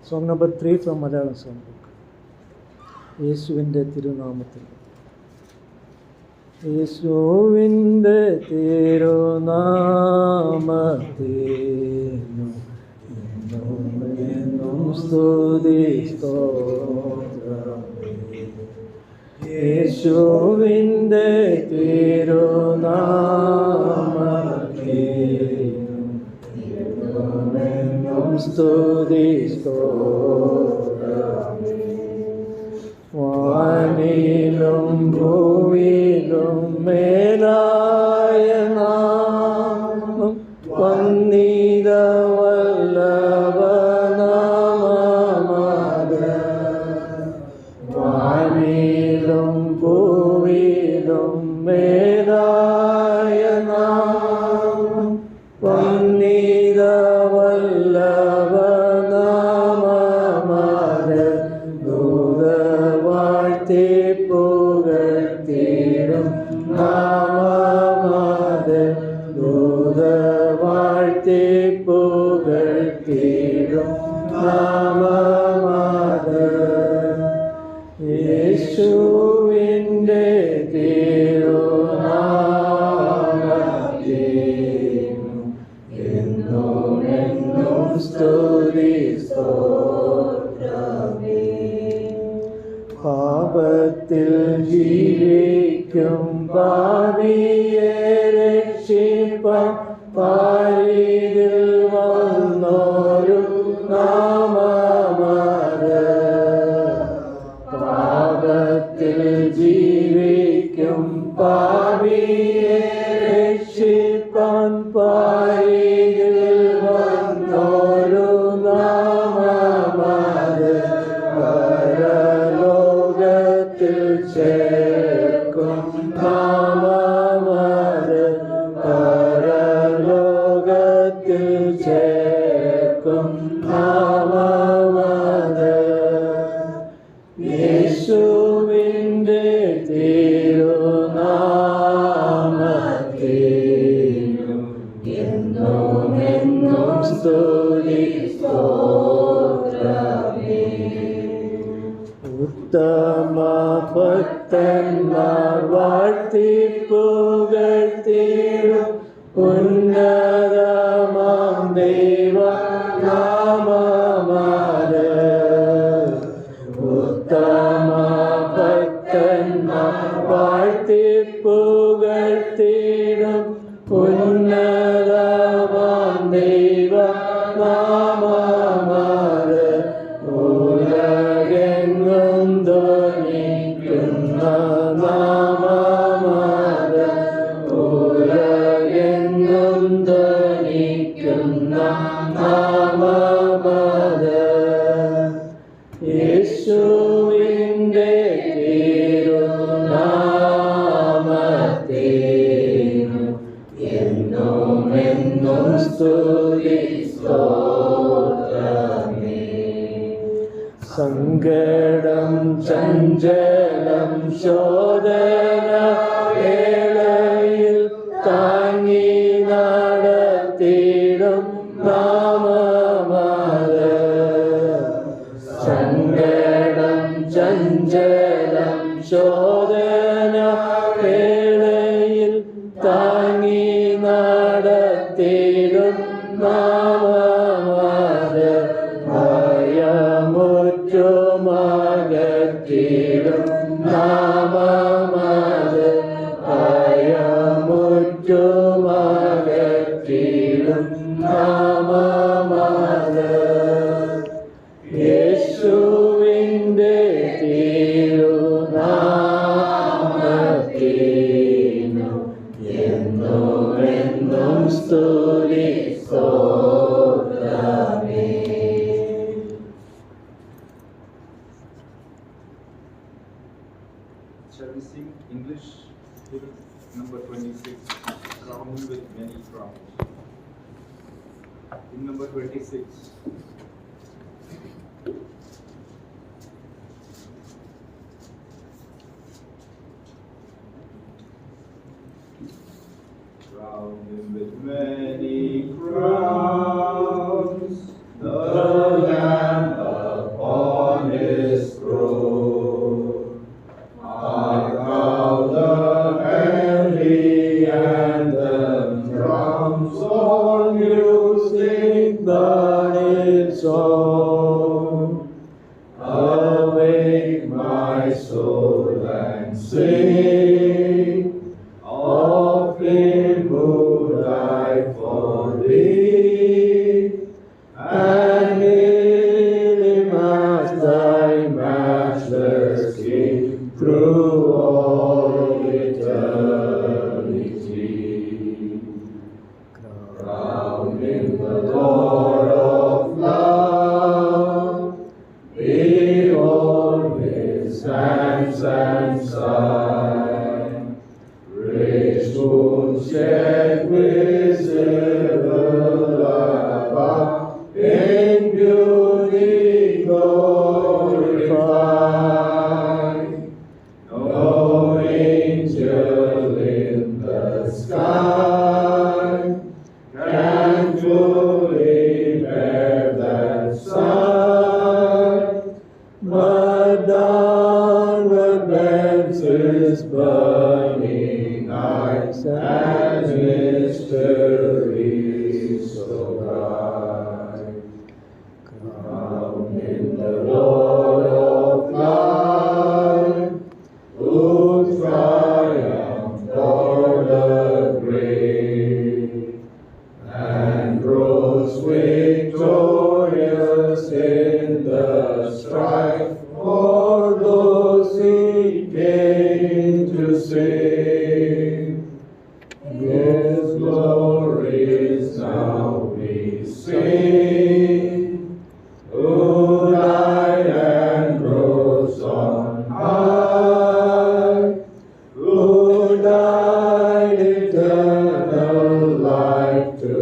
Song number 3 from Malayalam Songbook. യേശുവിൻ്റെ തിരുനാമത്തിൽ. യേശുവിൻ്റെ തിരുനാമത്തിനു എന്നും സ്തുതി സ്തോത്രമേ. യേശുവിൻ്റെ തിരുനാമത്തിനു എന്നും സ്തുതി സ്തോത്രമേ. വാനിലും ഭൂമിയിലും മേലായ നാമം വന്ദിത വല്ലഭനാമമത്. വാനിലും ഭൂമിയിലും മേലായ നാമം വന്ദിത വല്ലഭനാമമത്. പുകഴ്ത്തിടും നാമമത്. ദൂതവാഴ്ത്തി പുകഴ്ത്തിടും നാമമത്. യേശുവിൻ്റെ തിരുനാമത്തിനു എന്നും എന്നും സ്തുതി സ്തോത്രമേ. പാപത്തിൽ ജീവിക്കും പാപിയെ രക്ഷിപ്പാൻ പാരിതിൽ വന്നോരു നാമമത്. പാപത്തിൽ ജീവിക്കും പാപിയെ രക്ഷിപ്പാൻ പാരിതിൽ വന്നോരു നാമമത്. പരലോകത്തിൽ ചേർക്കും നാമമത്. പരലോകത്തിൽ ചേർക്കും നാമമത്. യേശുവിൻ്റെ തിരുനാമത്തിനു എന്നും എന്നും സ്തുതി സ്തോത്രമേ. ഉത്തമ ഭക്തന്മാർ വാഴ്ത്തി പുകഴ്ത്തിടും ഉന്നതമാം ദൈവനാമമത്. ഉത്തമ ഭക്തന്മാർ വാഴ്ത്തി പുകഴ്ത്തിടും ഉന്നതമാം ദൈവനാമമത്. ഉലകെങ്ങും ധ്വനിക്കുന്ന നാമമത്. ഉലകെങ്ങും ധ്വനിക്കുന്ന നാമമത്. യേശുവിൻ്റെ തിരുനാമത്തിനു എന്നും എന്നും സ്തുതി സ്തോത്രമേ. സങ്കടം ചഞ്ചലം ശോധന വേളയിൽ താങ്ങി നടത്തിടും നാമമത്. സങ്കടം ചഞ്ചലം ശോധന വേളയിൽ താങ്ങി നടത്തിടും നാമമത്. ഭയമുറ്റുമകറ്റിടും നാമമത്. ഭയമുറ്റുമകറ്റിടും നാമമത്. യേശുവിൻ്റെ തിരുനാമത്തിനു എന്നും എന്നും സ്തുതി സ്തോത്രമേ. Shall we sing English hymn number 26, Crowned with Many Crowns? Hymn number 26. crown him with many crowns, the Lamb upon his throne. Hark how the heavenly anthem drums on music burning song. Awake my soul and sing of him who died for thee, and hail him as thy matchless King through all eternity. Crown him the Lord of love, behold his hands and side, rich moons yet visible above, in beauty glorified. No angel in the sky can fully bear that sight, but downward bends his burning eyes, and mysteries so bright. Crown him the Lord of life, who triumphed o'er the grave, and rose victorious in the strife for those he came to save. His glories now we sing, who died and rose on high, who died eternal life to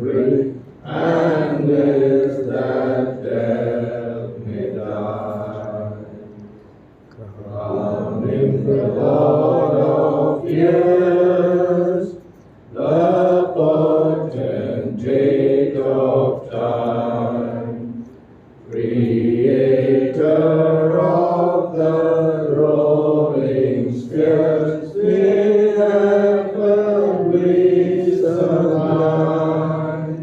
bring, and lives that death may die. Crown him the Lord of years, the potentate of time, creator of the rolling spheres, the heavenly sublime.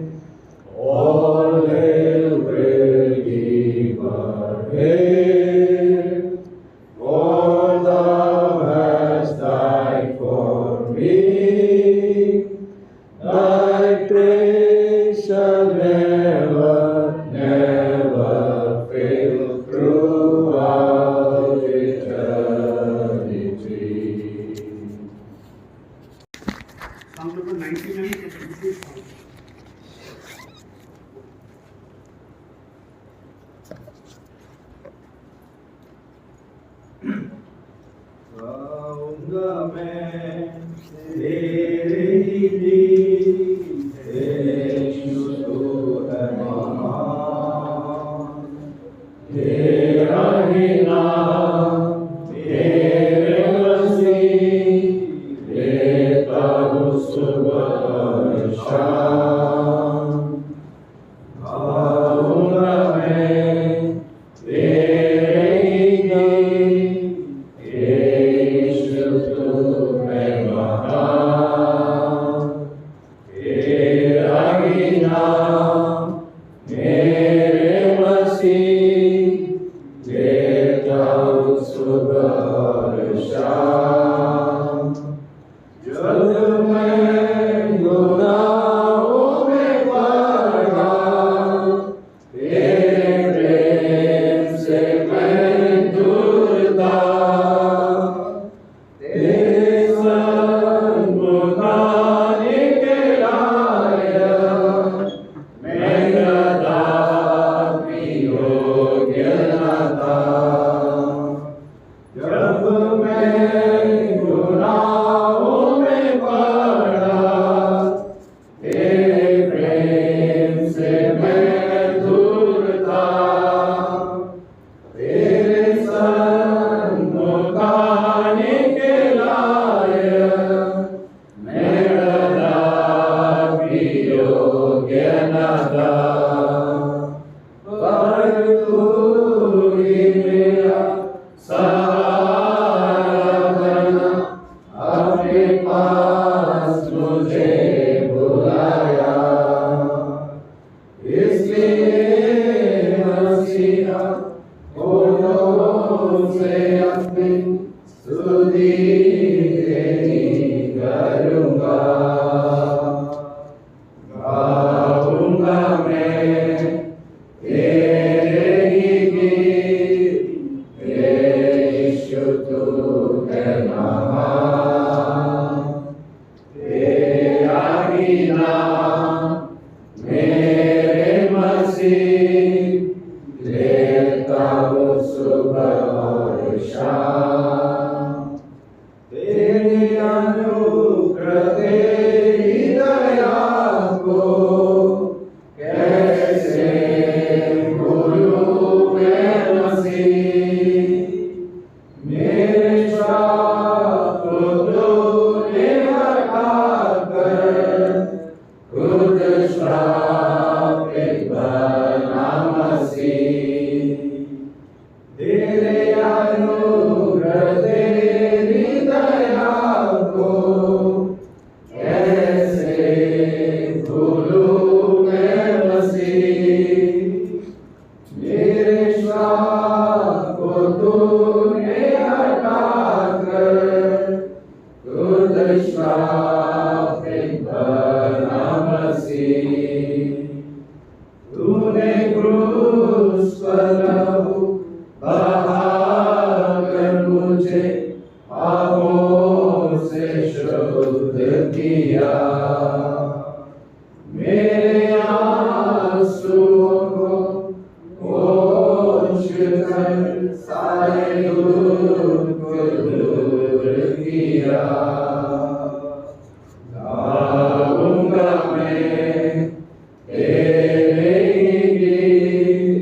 All hail, Redeemer, hail, for thou hast died for me. Thy praise shall never, never fail throughout eternity. Song number 99 is a complete song. Crown the man, तेरे ही दीन, यीशु तू है महान। तेरा ही नाम, तेरे मसीह, देता हूँ सुबह और शाम। आऊँगा मैं तेरे ही दीन, यीशु तू है महान। तेरा ही नाम, मेरे मसीह, देता हूँ सुबह और शाम। जब मैं गुनाहों आपके पास मुझे बुलाया, इसलिए मसीहा होठों से अपनी स्तुति तेरी करूँगा। गाऊँगा मैं तेरे ही गीत, यीशु तू है महान। तेरा ही नाम मेरे मसीह, लेता हूँ सुबह और शाम। तेरी अनुग्रह तेरी दया को कैसे भूलूं मैं मसीह। मेरे श्राप को तूने हटाकर खुद श्रापित बना मसीह। तेरे अनुग्रह तेरी दया को कैसे भूलूं मैं मसीह। मेरे श्राप को तूने हटाकर खुद श्रापित बना मसीह। तूने क्रूस पर लहू बहाकर मुझे पापों से शुद्ध किया। मेरे आंसुओं को पोंछ कर सारे दुख दूर किया। गाऊँगा मैं तेरे ही गीत,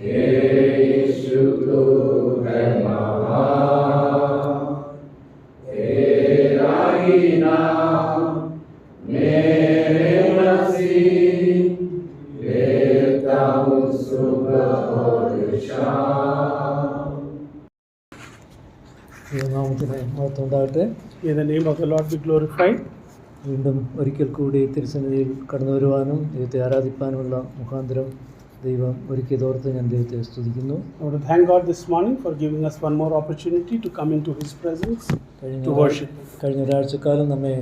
यीशु तू है महान। तेरा ही नाम मेरे मसीह, लेता हूँ सुबह और शाम। ദൈവനാമത്തിന് മഹത്വം ഉണ്ടാകട്ടെ. May the name of the Lord be glorified. വീണ്ടും ഒരിക്കൽ കൂടി തിരുസന്നിധിയിൽ കടന്നു വരുവാനും ദൈവത്തെ ആരാധിപ്പാനുമുള്ള മുഖാന്തരം ദൈവം ഒരുക്കിയതോർത്ത് ഞാൻ ദൈവത്തെ സ്തുതിക്കുന്നു. I want to thank God this morning for giving us one more opportunity to come into His presence to worship. കഴിഞ്ഞ ഒരാഴ്ചക്കാലം നമ്മെ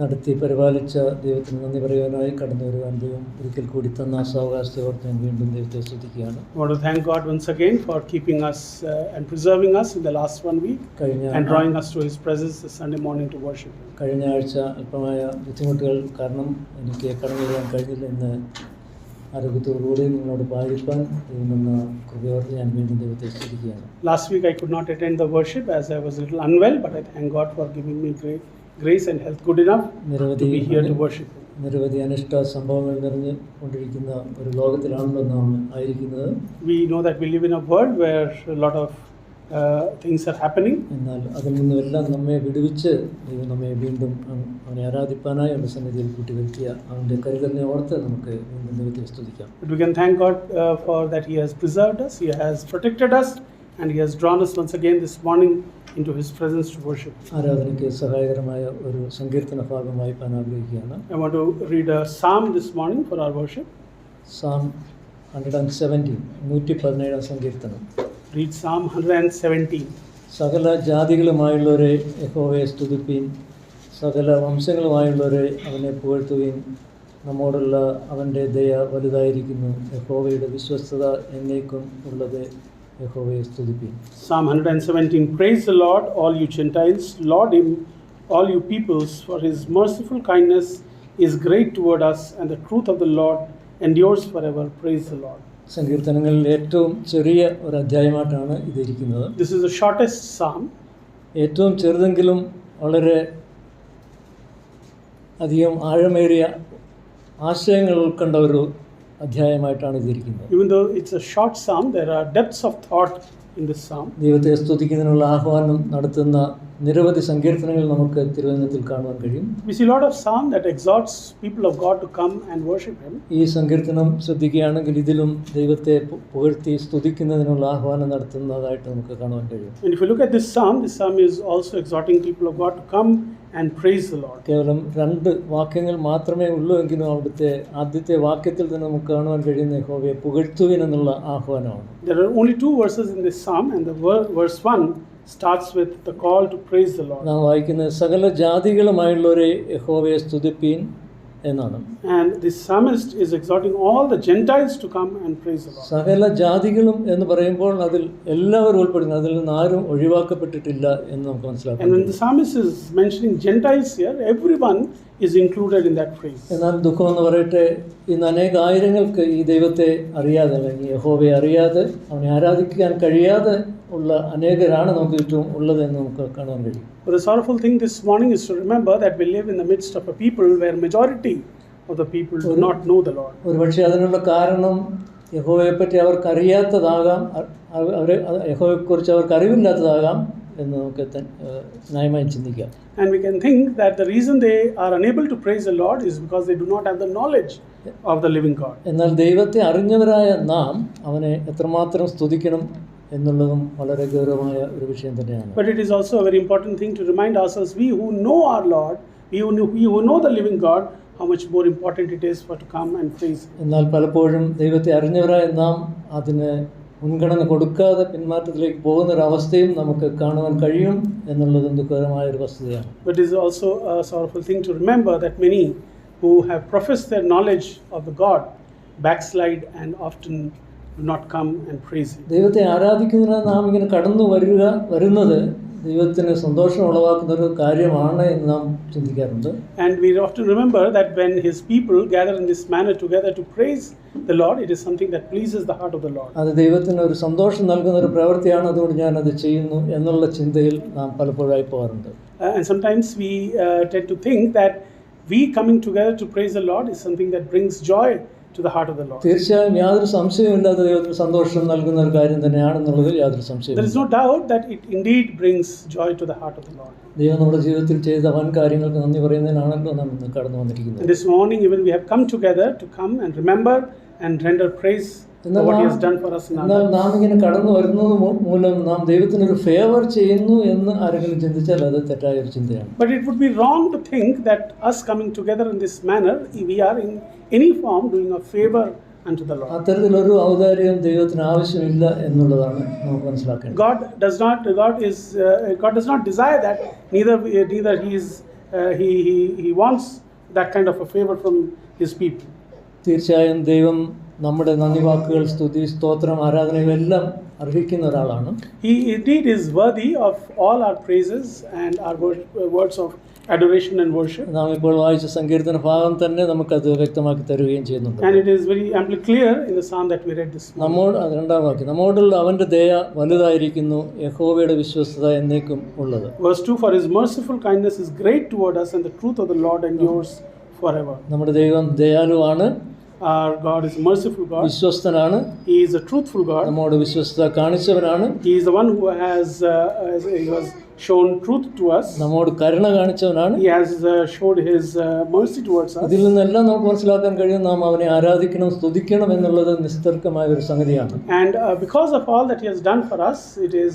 നടത്തി പരിപാലിച്ച ദൈവത്തിന് നന്ദി പറയുവാനായി കടന്നു വരുവാൻ ദൈവം ഒരിക്കൽ കൂടി തന്ന സാവകാശത്തെ ഓർത്ത് ഞാൻ വീണ്ടും ദൈവത്തെ സ്തുതിക്കുകയാണ്. I want to thank God once again for keeping us and preserving us in the last 1 week and drawing us to His presence this Sunday morning to worship Him. കഴിഞ്ഞ ആഴ്ച അല്പമായ ബുദ്ധിമുട്ടുകൾ കാരണം എനിക്ക് കടന്നു വരാൻ കഴിഞ്ഞില്ല. ഇന്ന് ആരോഗ്യത്തോടുകൂടി നിങ്ങളോട് പാടിപ്പാൻ ദൈവം എന്ന കൃപയോർത്ത് ഞാൻ വീണ്ടും ദൈവത്തെ സ്തുതിക്കുകയാണ്. Last week I could not attend the worship as I was a little unwell, but I thank God for giving me grace and health good enough to be here to worship Him. നിരവധി അനിഷ്ട സംഭവങ്ങൾ നിറഞ്ഞു കൊണ്ടിരിക്കുന്ന ഒരു ലോകത്തിലാണല്ലോ നാം ആയിരിക്കുന്നത്. We know that we live in a world where a lot of things are happening. എന്നാൽ അതിൽ നിന്നുമെല്ലാം നമ്മെ വിടുവിച്ച് ദൈവം നമ്മെ വീണ്ടും അവനെ ആരാധിപ്പാനായി അവൻ്റെ സന്നിധിയിൽ കൂട്ടിവരുത്തിയ അവൻ്റെ കരുതലിനെ ഓർത്ത് നമുക്ക് വീണ്ടും ദൈവത്തെ സ്തുതിക്കാം. But we can thank God for that He has preserved us, He has protected us, and He has drawn us once again this morning into His presence to worship. ആരാധനയ്ക്ക് സഹായകരമായ ഒരു സങ്കീർത്തന ഭാഗം വായിപ്പാൻ ആഗ്രഹിക്കുകയാണ്. I want to read a psalm this morning for our worship. Psalm 117 117 സങ്കീർത്തനം. Read Psalm 117. സകല ജാതികളുമായുള്ളവരെ യഹോവയെ സ്തുതിപ്പീൻ, സകല വംശങ്ങളുമായുള്ളവരെ അവനെ പുകഴ്ത്തുവീൻ. നമ്മോടുള്ള അവൻ്റെ ദയ വലുതായിരിക്കുന്നു, യഹോവയുടെ വിശ്വസ്തത എന്നേക്കും ഉള്ളത്. യഹോവയെ സ്തുതിപ്പീൻ. Psalm 117. Praise the Lord, all you Gentiles. Laud Him, all you peoples, for His merciful kindness is great toward us, and the truth of the Lord endures forever. Praise the Lord. സങ്കീർത്തനങ്ങളിൽ ഏറ്റവും ചെറിയ ഒരു അധ്യായമായിട്ടാണ് ഇതിരിക്കുന്നത്. This is the shortest psalm. ഏറ്റവും ചെറുതെങ്കിലും വളരെ അധികം ആഴമേറിയ ആശയങ്ങൾ ഉൾക്കൊണ്ട ഒരു അധ്യായമായിട്ടാണ് ഇതിരിക്കുന്നത്. Even though it's a short psalm, there are depths of thought in this psalm. ദൈവത്തെ സ്തുതിക്കുന്നതിനുള്ള ആഹ്വാനം നടത്തുന്ന നിരവധി സങ്കീർത്തനങ്ങൾ നമുക്ക് തിരുവചനത്തിൽ കാണുവാൻ കഴിയും. We see a lot of psalm that exhorts people of God to come and worship Him. ഈ സങ്കീർത്തനം ശ്രദ്ധിക്കുകയാണെങ്കിൽ ഇതിലും ദൈവത്തെ പുകഴ്ത്തി സ്തുതിക്കുന്നതിനുള്ള ആഹ്വാനം നടത്തുന്നതായിട്ട് നമുക്ക് കാണുവാൻ കഴിയും. And if you look at this psalm is also exhorting people of God to come and praise the Lord. കേവലം 2 വാക്യങ്ങൾ മാത്രമേ ഉള്ളൂ എങ്കിലും അവിടുത്തെ ആദ്യത്തെ വാക്യത്തിൽ തന്നെ നമുക്ക് കാണുവാൻ കഴിയുന്ന യഹോവയെ പുകഴ്ത്തുവിൻ എന്നുള്ള ആഹ്വാനമാണ്. There are only 2 verses in this psalm, and the verse 1 starts with the call to praise the Lord. നാം വായിക്കുന്നത് സകല ജാതികളുമായുള്ളവരെ യഹോവയെ സ്തുതിപ്പീൻ എന്നാണ്. And the psalmist is exhorting all the Gentiles to come and praise the Lord. സകല ജാതികളും എന്ന് പറയുമ്പോൾ അതിൽ എല്ലാവരും ഉൾപ്പെടുന്നു, അതിൽ നിന്ന് ആരും ഒഴിവാക്കപ്പെട്ടിട്ടില്ല എന്ന് നമുക്ക് മനസ്സിലാക്കാം. And when the psalmist is mentioning Gentiles here, everyone is included in that phrase. എന്നാൽ ദുഃഖമെന്ന് പറയട്ടെ, ഇന്ന് അനേക ആയിരങ്ങൾക്ക് ഈ ദൈവത്തെ അറിയാതെ അല്ലെങ്കിൽ യഹോവയെ അറിയാതെ അവനെ ആരാധിക്കാൻ കഴിയാതെ ഉള്ള അനേകരാണ് നമുക്ക് ചുറ്റും ഉള്ളത് എന്ന് നമുക്ക് കാണാൻ കഴിയും. But the sorrowful thing this morning is to remember that we live in the midst of a people where majority of the people do not know the Lord. ഒരുപക്ഷെ അതിനുള്ള കാരണം യഹോവയെപ്പറ്റി അവർക്ക് അറിയാത്തതാകാം, യഹോവയെക്കുറിച്ച് അവർക്ക് അറിവില്ലാത്തതാകാം എന്ന് നമുക്ക് ന്യായമായി ചിന്തിക്കാം. And we can think that the reason they are unable to praise the Lord is because they do not have the knowledge of the living God. എന്നാൽ ദൈവത്തെ അറിഞ്ഞവരായ നാം അവനെ എത്രമാത്രം സ്തുതിക്കണം എന്നുള്ളതും വളരെ ഗൗരവമായ ഒരു വിഷയം തന്നെയാണ്. But it is also a very important thing to remind ourselves, we who know our Lord, we who know the living God, how much more important it is for to come and praise Him. എന്നാൽ പലപ്പോഴും ദൈവത്തെ അറിഞ്ഞവരായ നാം അതിന് മുൻഗണന കൊടുക്കാതെ പിന്മാറ്റത്തിലേക്ക് പോകുന്ന ഒരു അവസ്ഥയും നമുക്ക് കാണുവാൻ കഴിയും എന്നുള്ളതും ദുഃഖകരമായ ഒരു വസ്തുതയാണ്. But it is also a sorrowful thing to remember that many who have professed their knowledge of the God backslide and often do not come and praise Him. ദൈവത്തെ ആരാധിക്കുന്നതിന് നാം ഇങ്ങനെ കടന്നു വരുന്നത് ദൈവത്തിന് സന്തോഷം ഉളവാക്കുന്ന ഒരു കാര്യമാണ് എന്ന് നാം ചിന്തിക്കാറുണ്ട്. And we often remember that when His people gather in this manner together to praise the Lord, it is something that pleases the heart of the Lord. അത് ദൈവത്തിന് ഒരു സന്തോഷം നൽകുന്ന ഒരു പ്രവൃത്തിയാണ്, അതുകൊണ്ട് ഞാൻ അത് ചെയ്യുന്നു എന്നുള്ള ചിന്തയിൽ നാം പലപ്പോഴായി പോകാറുണ്ട്. And sometimes we tend to think that we coming together to praise the Lord is something that brings joy to the heart of the Lord. തീർച്ചയായും യാതൊരു സംശയമില്ലാത്ത ദൈവത്തിന് സന്തോഷം നൽകുന്ന ഒരു കാര്യം തന്നെയാണെന്നുള്ളതിൽ യാതൊരു സംശയവും. There is no doubt that it indeed brings joy to the heart of the Lord. ദൈവം നമ്മുടെ ജീവിതത്തിൽ ചെയ്ത വൻ കാര്യങ്ങൾക്ക് നന്ദി പറയുന്നതിനാണല്ലോ നാം ഇന്ന് കടന്നു വന്നിരിക്കുന്നത്. And this morning even we have come together to come and remember and render praise for what He has done for us in our എന്നാൽ lives. നാം ഇങ്ങനെ കടന്നു വരുന്നത് മൂലം നാം ദൈവത്തിനൊരു ഫേവർ ചെയ്യുന്നു എന്ന് ആരെങ്കിലും ചിന്തിച്ചാൽ അത് തെറ്റായ ഒരു ചിന്തയാണ്. But it would be wrong to think that us coming together in this manner, we are in any form doing a favor unto the Lord. അത്തരത്തിലൊരു ഔദാര്യം ദൈവത്തിന് ആവശ്യമില്ല എന്നുള്ളതാണ് നമുക്ക് മനസ്സിലാക്കേണ്ടത്. God does not desire that. Neither he wants that kind of a favor from His people. തീർച്ചയായും ദൈവം നമ്മുടെ നന്ദി വാക്കുകൾ, സ്തുതി, സ്തോത്രം, ആരാധനകളെല്ലാം അർഹിക്കുന്ന ഒരാളാണ്. He indeed is worthy of all our praises and our words of adoration and worship. നാം ഇപ്പോൾ വായിച്ച സങ്കീർത്തന ഭാഗം തന്നെ നമുക്കത് വ്യക്തമാക്കി തരുകയും ചെയ്യുന്നുണ്ട്. And it is very amply clear in the psalm that we read this morning. രണ്ടാം വാക്യം, നമ്മോടുള്ള അവൻ്റെ ദയ വലുതായിരിക്കുന്നു, യഹോവയുടെ വിശ്വസ്തത എന്നേക്കും ഉള്ളത്. Verse 2, for His merciful kindness is great toward us, and the truth of the Lord endures forever. നമ്മുടെ ദൈവം ദയാലുവാണ്, Our God is a merciful God. വിശ്വസ്തനാണ്, He is a truthful God. നമ്മോട് വിശ്വസ്തത കാണിച്ചവനാണ്. He is the one who has shown truth to us. നമ്മോട് കരുണ കാണിച്ചവനാണ്. He has showed His mercy towards us. ഇതിൽ നിന്നെല്ലാം നമുക്ക് മനസ്സിലാക്കാൻ കഴിയും നാം അവനെ ആരാധിക്കണം, സ്തുതിക്കണം എന്നുള്ളത് നിസ്തർക്കമായ ഒരു സംഗതിയാണ്. And because of all that He has done for us, it is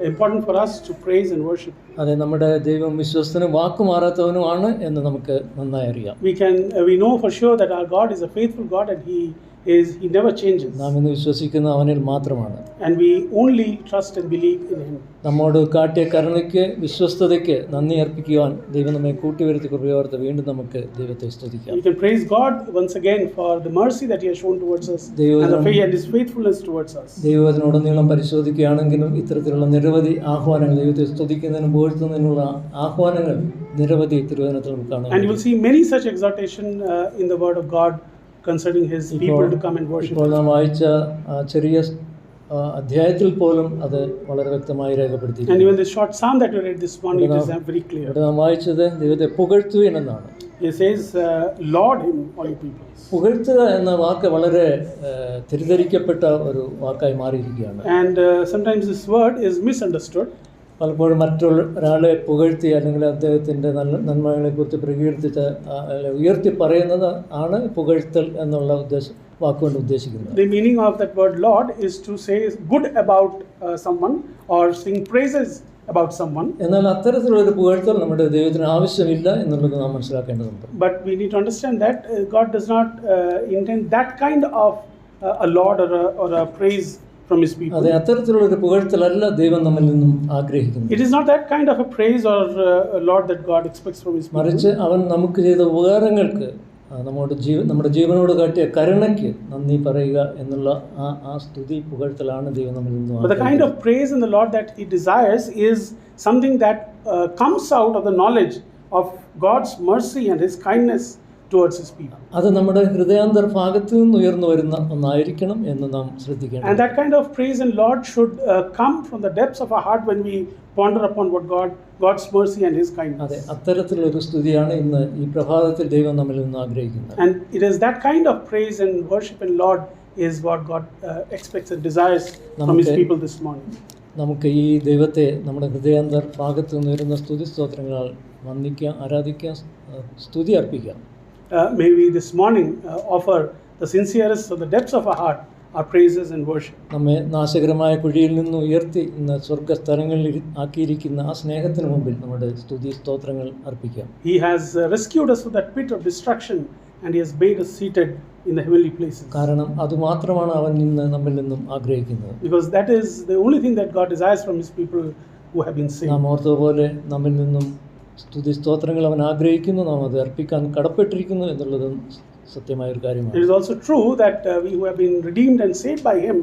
important for us to praise and worship. അതെ, നമ്മുടെ ദൈവം വിശ്വസ്തനും വാക്കുമാറാത്തവനുമാണ് എന്ന് നമുക്ക് നന്നായി അറിയാം. We know for sure that our God is a faithful God, and He never changes. നാം ഇന്ന് വിശ്വസിക്കുന്ന അവനിൽ മാത്രമാണ്. And we only trust and believe in Him. നമ്മോട് കാട്ടിയ കരുണയ്ക്ക്, വിശ്വസ്തതയ്ക്ക് നന്ദി അർപ്പിക്കുവാൻ ദൈവം നമ്മെ കൂട്ടിവരുത്തി കൃപയോർത്ത് വീണ്ടും നമുക്ക് ദൈവത്തെ സ്തുതിക്കാം. We can praise God once again for the mercy that He has shown towards us and His faithfulness towards us. ദൈവത്തിനുടനീളം പരിശോധിക്കുകയാണെങ്കിലും ഇത്തരത്തിലുള്ള നിരവധി ആഹ്വാനങ്ങൾ, ദൈവത്തെ സ്തുതിക്കുന്നതിനും പുകഴ്ത്തുന്നതിനുള്ള ആഹ്വാനങ്ങൾ നിരവധി തിരുവചനത്തിൽ നമുക്ക് കാണാം. And you will see many such exhortation in the Word of God concerning His people to come and worship. ഇപ്പോൾ നാം വായിച്ച ചെറിയ അധ്യായത്തിൽ പോലും അത് വളരെ വ്യക്തമായി രേഖപ്പെടുത്തിയിരിക്കുന്നു. And even the short psalm that we read this morning, it is very clear. ഇവിടെ നാം വായിച്ചത് ദൈവത്തെ പുകഴ്ത്തുവിൻ എന്നാണ്. It says, Lord Him, all you peoples. പുകഴ്ത്തുക എന്ന വാക്ക് വളരെ തെറ്റിദ്ധരിക്കപ്പെട്ട ഒരു വാക്കായി മാറിയിരിക്കുകയാണ്. And sometimes this word is misunderstood. പലപ്പോഴും മറ്റൊരാളെ പുകഴ്ത്തി അല്ലെങ്കിൽ അദ്ദേഹത്തിൻ്റെ നല്ല നന്മകളെക്കുറിച്ച് പ്രകീർത്തിച്ച് ഉയർത്തി പറയുന്നത് ആണ് പുകഴ്ത്തൽ എന്നുള്ള വാക്കുകൊണ്ട് ഉദ്ദേശിക്കുന്നത്. The meaning of that word Lord is to say good about someone or sing praises about someone. എന്നാൽ അത്തരത്തിലുള്ളൊരു പുകഴ്ത്തൽ നമ്മുടെ ദൈവത്തിന് ആവശ്യമില്ല എന്നുള്ളത് നാം മനസ്സിലാക്കേണ്ടതുണ്ട്. But we need to understand that God does not intend that kind of a Lord or a praise from his people. അതെ, അത്തരത്തിലുള്ളൊരു പുകഴ്ത്തലല്ല ദൈവം നമ്മിൽ നിന്നും ആഗ്രഹിക്കുന്നത്. It is not that kind of a praise or a Lord that God expects from his people. മറിച്ച് അവൻ നമുക്ക് ചെയ്ത ഉപകാരങ്ങൾക്ക് നമ്മുടെ ജീവനോട് കാട്ടിയ കരുണയ്ക്ക് നന്ദി പറയുക എന്നുള്ള ആ സ്തുതി പുകഴ്ത്തലാണ് ദൈവം നമ്മിൽ നിന്നും. But the kind of praise in the Lord that he desires is something that comes out of the knowledge of God's mercy and his kindness towards his people. അത് നമ്മുടെ ഹൃദയാന്തർഭാഗത്ത് നിന്ന് ഉയർന്നു വരുന്ന ഒന്നായിരിക്കണം എന്ന് നാം ശ്രദ്ധിക്കണം. And that kind of praise in Lord should come from the depths of our heart when we ponder upon what God's mercy and his kindness. അതെ, അത്തരത്തിലൊരു സ്തുതിയാണ് ഇന്ന് ഈ പ്രഭാതത്തിൽ ദൈവം നമ്മിൽ നിന്ന് ആഗ്രഹിക്കുന്നത്. And it is that kind of praise and worship in Lord is what God expects and desires from his people this morning. നമുക്ക് ഈ ദൈവത്തെ നമ്മുടെ ഹൃദയാന്തർഭാഗത്ത് നിന്ന് വരുന്ന സ്തുതി സ്തോത്രങ്ങളാൽ വന്ദിക്കാം, ആരാധിക്കാം, സ്തുതി അർപ്പിക്കാം. May we this morning offer the sincerest of the depths of our heart our praises and worship. നമ്മെ നാശകരമായ കുഴിയിൽ നിന്ന് ഉയർത്തി ഇന്ന് സ്വർഗ്ഗസ്ഥലങ്ങളിൽ ആക്കിയിരിക്കുന്ന ആ സ്നേഹത്തിന് മുമ്പിൽ നമ്മുടെ സ്തുതി സ്തോത്രങ്ങൾ അർപ്പിക്കാം. He has rescued us from that pit of destruction and he has made us seated in the heavenly places. കാരണം അതുമാത്രമാണ് അവൻ ഇന്ന് നമ്മിൽ നിന്നും ആഗ്രഹിക്കുന്നത്. Because that is the only thing that God desires from his people who have been saved. നാം ഓർത്തതുപോലെ നമ്മിൽ നിന്നും സ്തുതി സ്തോത്രങ്ങൾ അവൻ ആഗ്രഹിക്കുന്നു, നാം അത് അർപ്പിക്കാൻ കടപ്പെട്ടിരിക്കുന്നു എന്നുള്ളതും സത്യമായ ഒരു കാര്യമാണ്. It is also true that we who have been redeemed and saved by him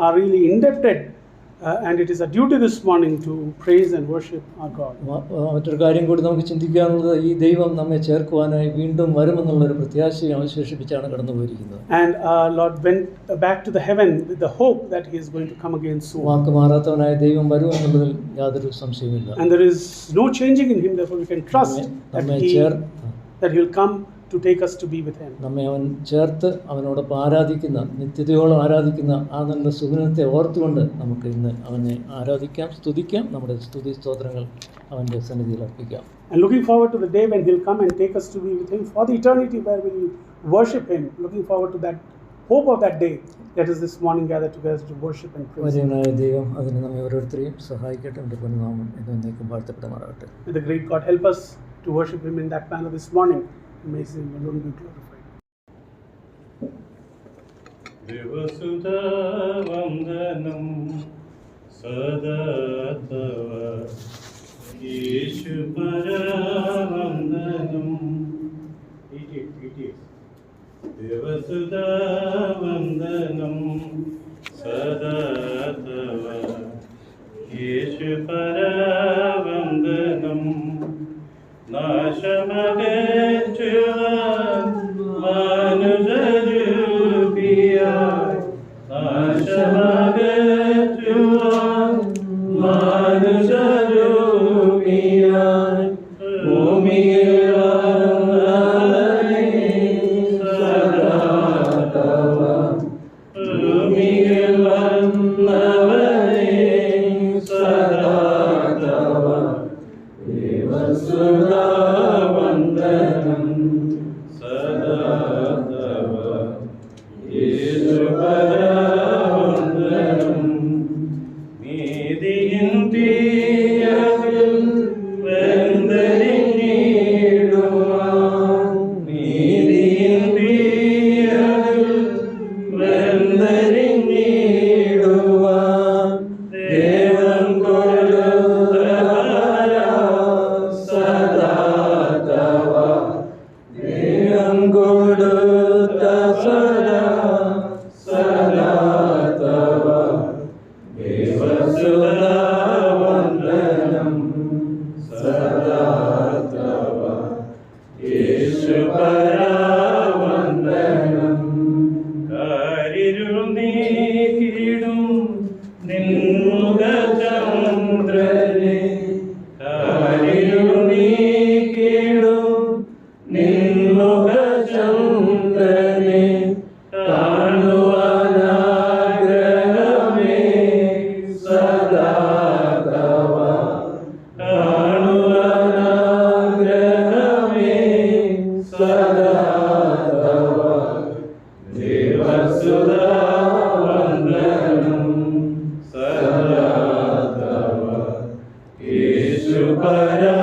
are really indebted and it is a duty this morning to praise and worship our God. മറ്റൊരു കാര്യം കൂടി നമുക്ക് ചിന്തിക്കാനുള്ളത്, ഈ ദൈവം നമ്മെ ചേർക്കുവാനായി വീണ്ടും വരുമെന്നുള്ളൊരു പ്രത്യാശയെ അവശേഷിപ്പിച്ചാണ് കടന്നു പോയിരിക്കുന്നത്. And Lord went back to the heaven with the hope that he is going to come again soon. വാക്ക് മാറാത്തവനായ ദൈവം വരുമെന്നുള്ളതിൽ യാതൊരു സംശയവുമില്ല. And there is no changing in him, therefore we can trust that he will come to take us to be with him. നമ്മെ അവൻ ചേർത്ത് അവനോടൊപ്പം ആരാധിക്കുന്ന, നിത്യതയോളം ആരാധിക്കുന്ന ആ നല്ല സുദിനത്തെ ഓർത്തുകൊണ്ട് നമുക്ക് ഇന്ന് അവനെ ആരാധിക്കാം, സ്തുതിക്കാം, നമ്മുടെ സ്തുതി സ്തോത്രങ്ങൾ അവൻ്റെ സന്നിധിയിൽ അർപ്പിക്കാം. And looking forward to the day when he'll come and take us to be with him for the eternity where we will worship him. Looking forward to that hope of that day. Let us this morning gather together to worship and praise him. വചനമായ ദൈവം അതിന് നമ്മെ ഓരോരുത്തരെയും സഹായിക്കട്ടെ. എൻ്റെ പൊന്നുനാമം എന്നേക്കും വാഴ്ത്തപ്പെടുമാറാകട്ടെ. May the great God help us to worship him in that manner this morning. May his name alone be glorified. Devasuta vandanam sada tava Yeshupara vandanam. Devasuta vandanam sada tava Yeshupara vandanam. നാശമകറ്റുവാൻ മനുജരൂപിയായി, നാശമകറ്റുവാൻ മനുജരൂപിയായി, ഭൂമിയിൽ വന്നവനേ സദാതവ, ഭൂമിയിൽ വന്നവനേ സദാതവ, ദേവസുതാ വന്ദനം സദാ തവ, യേശുപരാ വന്ദനം. നീതിയിൻ തീയതിൽ വെന്തരിഞ്ഞിടുവാൻ, നീതിയിൻ തീയതിൽ വെന്തരിഞ്ഞിടുവാൻ, ദേവൻ കൊടുത്ത സദാ തവ, ദേവൻ കൊടുത്ത സദാ സദാ തവ, ദേവസുതാ വന്ദനം സദാ തവ, യേശുപരാ വന്ദനം. കാരിരുൾ നീക്കിടും നിൻമുഖചന്ദ്രനെ, കാരിരുൾ നീക്കിടും നിൻമുഖചന്ദ്രനെ, കാണുവാനാഗ്രഹമേ സദാ തവ, സദാ തവ ദേവസുതാ വന്ദനം സദാ തവ യേശുപരാ